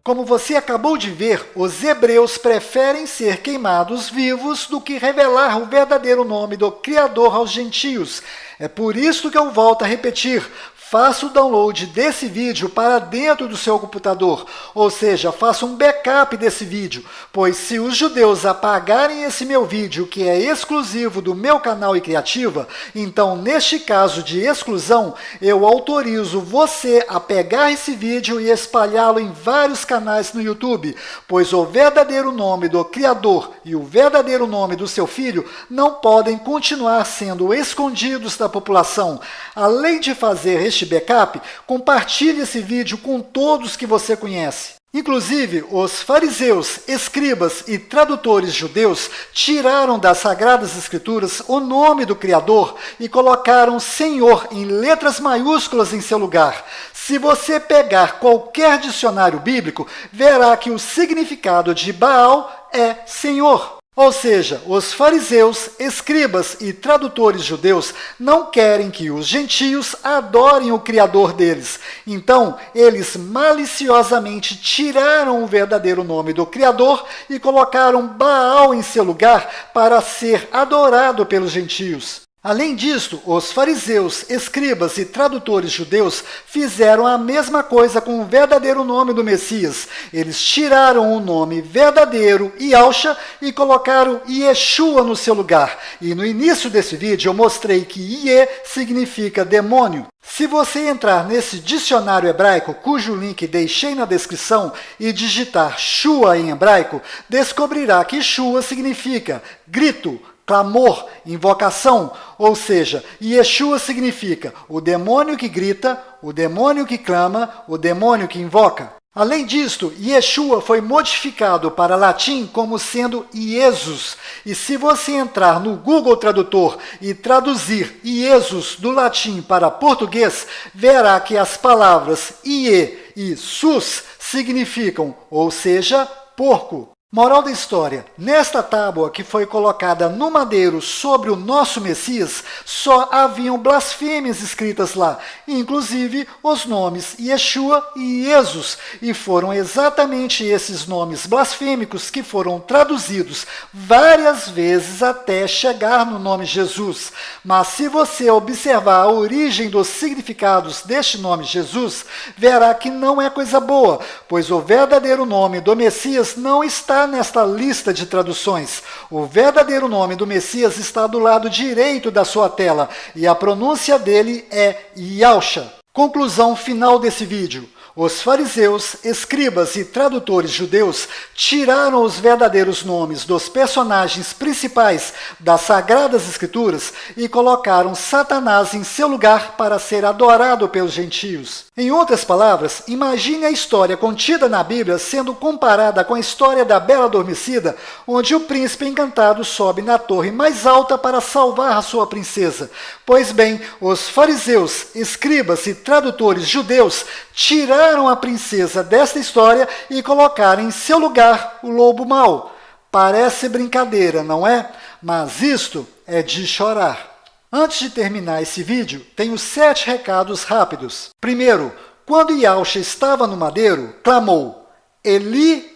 Como você acabou de ver, os hebreus preferem ser queimados vivos do que revelar o verdadeiro nome do Criador aos gentios. É por isso que eu volto a repetir. Faça o download desse vídeo para dentro do seu computador, ou seja, faça um backup desse vídeo, pois se os judeus apagarem esse meu vídeo, que é exclusivo do meu canal e Criativa, então neste caso de exclusão, eu autorizo você a pegar esse vídeo e espalhá-lo em vários canais no YouTube, pois o verdadeiro nome do Criador e o verdadeiro nome do seu filho não podem continuar sendo escondidos da população. Além de fazer este backup, compartilhe esse vídeo com todos que você conhece. Inclusive, os fariseus, escribas e tradutores judeus tiraram das Sagradas Escrituras o nome do Criador e colocaram Senhor em letras maiúsculas em seu lugar. Se você pegar qualquer dicionário bíblico, verá que o significado de Baal é Senhor. Ou seja, os fariseus, escribas e tradutores judeus não querem que os gentios adorem o Criador deles. Então, eles maliciosamente tiraram o verdadeiro nome do Criador e colocaram Baal em seu lugar para ser adorado pelos gentios. Além disso, os fariseus, escribas e tradutores judeus fizeram a mesma coisa com o verdadeiro nome do Messias. Eles tiraram o nome verdadeiro, Yahshua, e colocaram Yeshua no seu lugar. E no início desse vídeo eu mostrei que Iê significa demônio. Se você entrar nesse dicionário hebraico, cujo link deixei na descrição, e digitar Shua em hebraico, descobrirá que Shua significa grito, clamor, invocação, ou seja, Yeshua significa o demônio que grita, o demônio que clama, o demônio que invoca. Além disto, Yeshua foi modificado para latim como sendo Iesus. E se você entrar no Google Tradutor e traduzir Iesus do latim para português, verá que as palavras Ie e Sus significam, ou seja, porco. Moral da história, nesta tábua que foi colocada no madeiro sobre o nosso Messias, só haviam blasfêmias escritas lá, inclusive os nomes Yeshua e Jesus, e foram exatamente esses nomes blasfêmicos que foram traduzidos várias vezes até chegar no nome Jesus. Mas se você observar a origem dos significados deste nome Jesus, verá que não é coisa boa, pois o verdadeiro nome do Messias não está nesta lista de traduções. O verdadeiro nome do Messias está do lado direito da sua tela e a pronúncia dele é Yahshua. Conclusão final desse vídeo. Os fariseus, escribas e tradutores judeus tiraram os verdadeiros nomes dos personagens principais das Sagradas Escrituras e colocaram Satanás em seu lugar para ser adorado pelos gentios. Em outras palavras, imagine a história contida na Bíblia sendo comparada com a história da Bela Adormecida, onde o príncipe encantado sobe na torre mais alta para salvar a sua princesa. Pois bem, os fariseus, escribas e tradutores judeus tiraram a princesa desta história e colocaram em seu lugar o lobo mau. Parece brincadeira, não é? Mas isto é de chorar. Antes de terminar esse vídeo, tenho 7 recados rápidos. Primeiro, quando Yahushua estava no madeiro, clamou, Eli,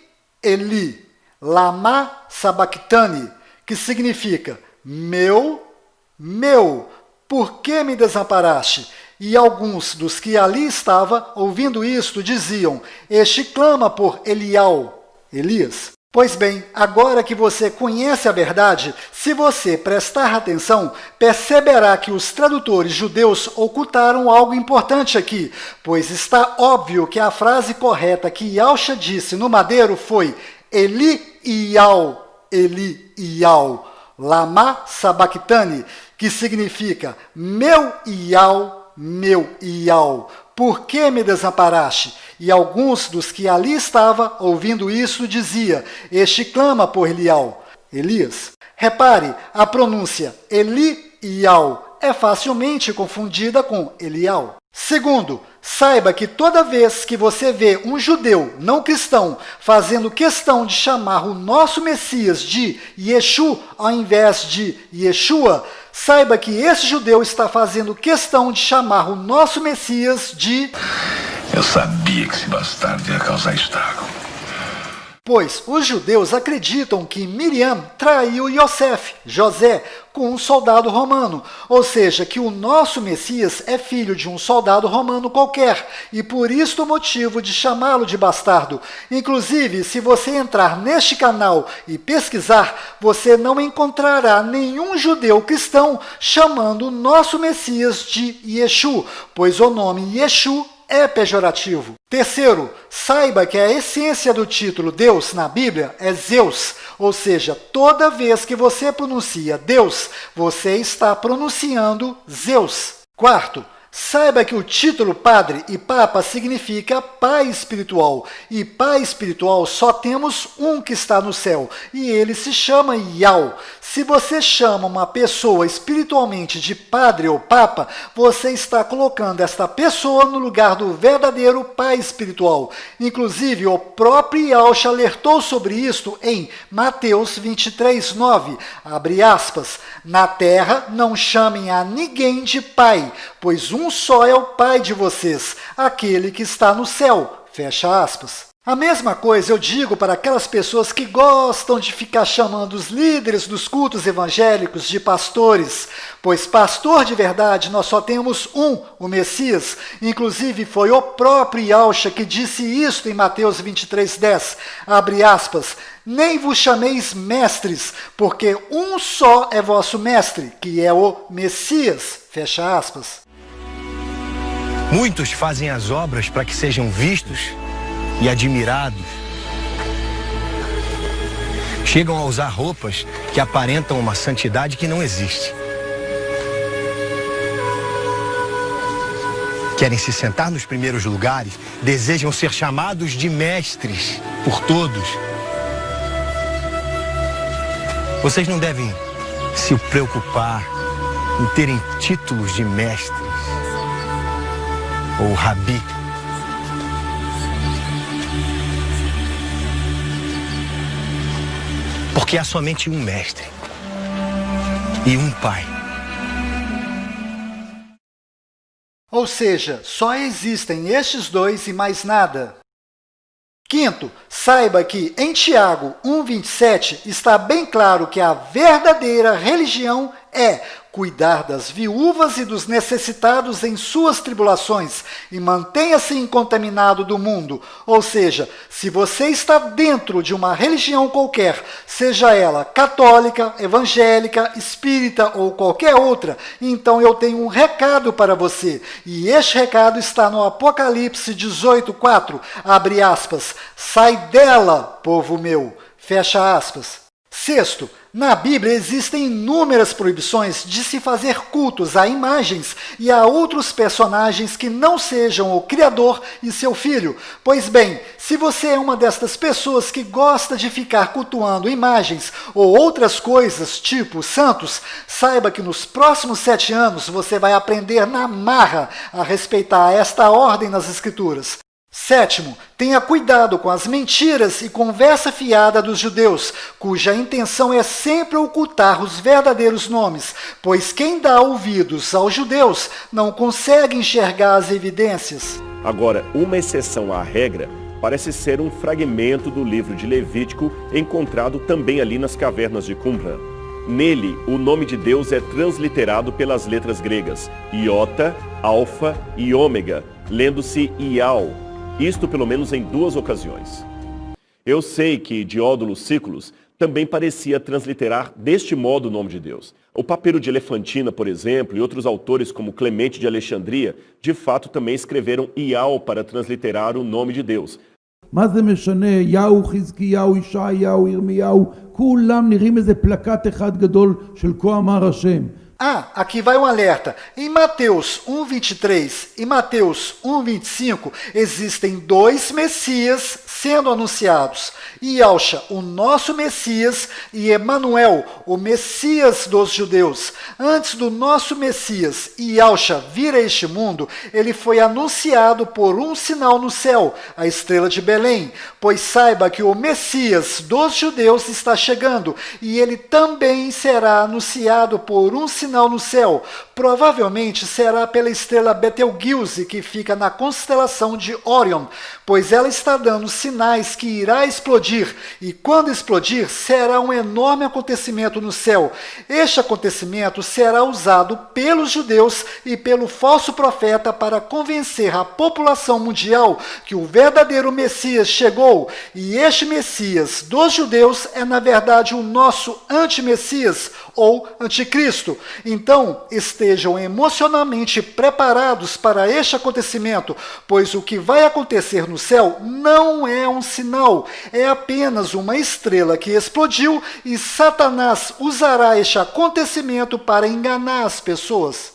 Eli, lama sabachthani, que significa, meu, por que me desamparaste? E alguns dos que ali estavam, ouvindo isto, diziam, este clama por Elias. Pois bem, agora que você conhece a verdade, se você prestar atenção, perceberá que os tradutores judeus ocultaram algo importante aqui, pois está óbvio que a frase correta que Yahushua disse no madeiro foi Eli Iau, lama sabachthani, que significa meu Iau, por que me desamparaste? E alguns dos que ali estavam, ouvindo isso, dizia, este clama por Elias. Repare, a pronúncia Iau é facilmente confundida com Elial. Segundo, saiba que toda vez que você vê um judeu não cristão fazendo questão de chamar o nosso Messias de Yeshu ao invés de Yeshua, saiba que esse judeu está fazendo questão de chamar o nosso Messias de... Eu sabia que esse bastardo ia causar estrago. Pois os judeus acreditam que Miriam traiu José, com um soldado romano, ou seja, que o nosso Messias é filho de um soldado romano qualquer, e por isso o motivo de chamá-lo de bastardo. Inclusive, se você entrar neste canal e pesquisar, você não encontrará nenhum judeu cristão chamando o nosso Messias de Yeshu, pois o nome Yeshu é pejorativo. Terceiro, saiba que a essência do título Deus na Bíblia é Zeus, ou seja, toda vez que você pronuncia Deus, você está pronunciando Zeus. Quarto, saiba que o título Padre e Papa significa Pai Espiritual, e Pai Espiritual só temos um que está no céu, e ele se chama Yau. Se você chama uma pessoa espiritualmente de Padre ou Papa, você está colocando esta pessoa no lugar do verdadeiro Pai Espiritual. Inclusive, o próprio Yahushua alertou sobre isto em Mateus 23:9, abre aspas, na terra não chamem a ninguém de Pai, pois um só é o Pai de vocês, aquele que está no céu. Fecha aspas. A mesma coisa eu digo para aquelas pessoas que gostam de ficar chamando os líderes dos cultos evangélicos de pastores, pois pastor de verdade nós só temos um, o Messias. Inclusive foi o próprio Yahushua que disse isto em Mateus 23:10, abre aspas, nem vos chameis mestres, porque um só é vosso mestre, que é o Messias, fecha aspas. Muitos fazem as obras para que sejam vistos e admirados. Chegam a usar roupas que aparentam uma santidade que não existe. Querem se sentar nos primeiros lugares, desejam ser chamados de mestres por todos. Vocês não devem se preocupar em terem títulos de mestres ou rabi. Porque há somente um mestre e um pai. Ou seja, só existem estes dois e mais nada. Quinto, saiba que em Tiago 1:27 está bem claro que a verdadeira religião é cuidar das viúvas e dos necessitados em suas tribulações e mantenha-se incontaminado do mundo. Ou seja, se você está dentro de uma religião qualquer, seja ela católica, evangélica, espírita ou qualquer outra, então eu tenho um recado para você. E este recado está no Apocalipse 18:4, abre aspas, sai dela, povo meu, fecha aspas. Sexto, Na Bíblia existem inúmeras proibições de se fazer cultos a imagens e a outros personagens que não sejam o Criador e seu Filho. Pois bem, se você é uma destas pessoas que gosta de ficar cultuando imagens ou outras coisas, tipo santos, saiba que nos próximos 7 anos você vai aprender na marra a respeitar esta ordem nas Escrituras. Sétimo, tenha cuidado com as mentiras e conversa fiada dos judeus, cuja intenção é sempre ocultar os verdadeiros nomes, pois quem dá ouvidos aos judeus não consegue enxergar as evidências. Agora, uma exceção à regra parece ser um fragmento do livro de Levítico encontrado também ali nas cavernas de Qumran. Nele, o nome de Deus é transliterado pelas letras gregas, Iota, Alfa e Ômega, lendo-se Ial. Isto pelo menos em 2 ocasiões. Eu sei que Diódono Sículos também parecia transliterar deste modo o nome de Deus. O Papiro de Elefantina, por exemplo, e outros autores como Clemente de Alexandria, de fato também escreveram Ial para transliterar o nome de Deus. מה זה משנה? יהו, חזקיהו, ישעיהו, ירמיהו, כולם נראים איזה פלקט אחד גדול של כה אמר השם. Aqui vai um alerta. Em Mateus 1:23 e Mateus 1:25 existem 2 Messias sendo anunciados. Yahshua, o nosso Messias, e Emanuel, o Messias dos judeus. Antes do nosso Messias, Yahshua, vir a este mundo, ele foi anunciado por um sinal no céu, a estrela de Belém. Pois saiba que o Messias dos judeus está chegando, e ele também será anunciado por um sinal no céu. Provavelmente será pela estrela Betelgeuse, que fica na constelação de Órion, pois ela está dando sinais que irá explodir, e quando explodir, será um enorme acontecimento no céu. Este acontecimento será usado pelos judeus e pelo falso profeta para convencer a população mundial que o verdadeiro Messias chegou, e este Messias dos judeus é, na verdade, o nosso anti-Messias, ou anticristo. Então, estejam emocionalmente preparados para este acontecimento, pois o que vai acontecer no céu não é um sinal, é apenas uma estrela que explodiu, e Satanás usará este acontecimento para enganar as pessoas.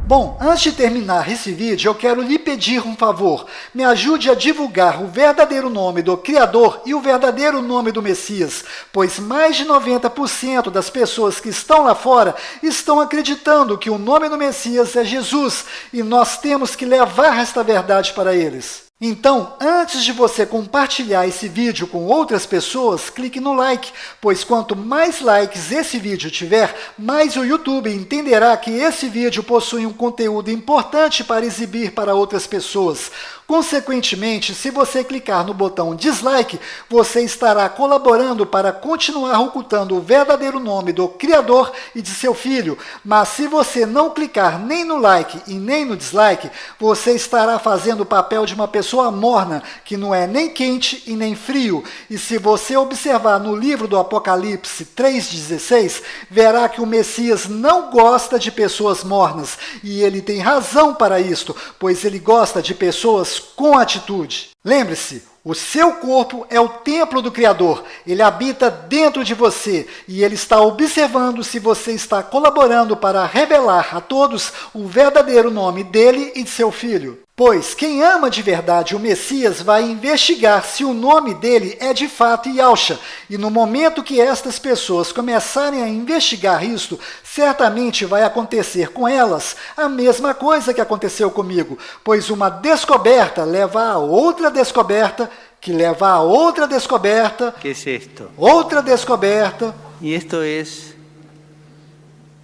Bom, antes de terminar esse vídeo, eu quero lhe pedir um favor. Me ajude a divulgar o verdadeiro nome do Criador e o verdadeiro nome do Messias, pois mais de 90% das pessoas que estão lá fora estão acreditando que o nome do Messias é Jesus, e nós temos que levar esta verdade para eles. Então, antes de você compartilhar esse vídeo com outras pessoas, clique no like, pois quanto mais likes esse vídeo tiver, mais o YouTube entenderá que esse vídeo possui um conteúdo importante para exibir para outras pessoas. Consequentemente, se você clicar no botão dislike, você estará colaborando para continuar ocultando o verdadeiro nome do Criador e de seu Filho. Mas se você não clicar nem no like e nem no dislike, você estará fazendo o papel de uma pessoa morna, que não é nem quente e nem frio. E se você observar no livro do Apocalipse 3,16, verá que o Messias não gosta de pessoas mornas. E ele tem razão para isto, pois ele gosta de pessoas com atitude. Lembre-se, o seu corpo é o templo do Criador. Ele habita dentro de você e ele está observando se você está colaborando para revelar a todos o verdadeiro nome dele e de seu Filho. Pois quem ama de verdade o Messias vai investigar se o nome dele é de fato Yahshua. E no momento que estas pessoas começarem a investigar isto, certamente vai acontecer com elas a mesma coisa que aconteceu comigo. Pois uma descoberta leva a outra descoberta, que leva a outra descoberta. ¿Qué es esto? Outra descoberta. Y esto es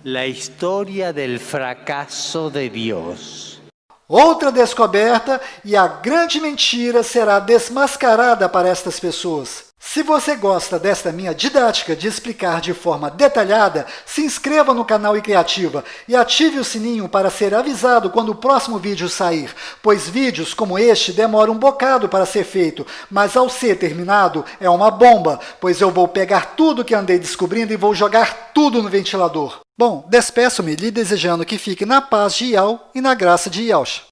la historia del fracaso de Dios. Outra descoberta, e a grande mentira será desmascarada para estas pessoas. Se você gosta desta minha didática de explicar de forma detalhada, se inscreva no canal iCriativa e ative o sininho para ser avisado quando o próximo vídeo sair, pois vídeos como este demoram um bocado para ser feito, mas ao ser terminado é uma bomba, pois eu vou pegar tudo que andei descobrindo e vou jogar tudo no ventilador. Bom, despeço-me lhe desejando que fique na paz de Yahweh e na graça de Yahshua.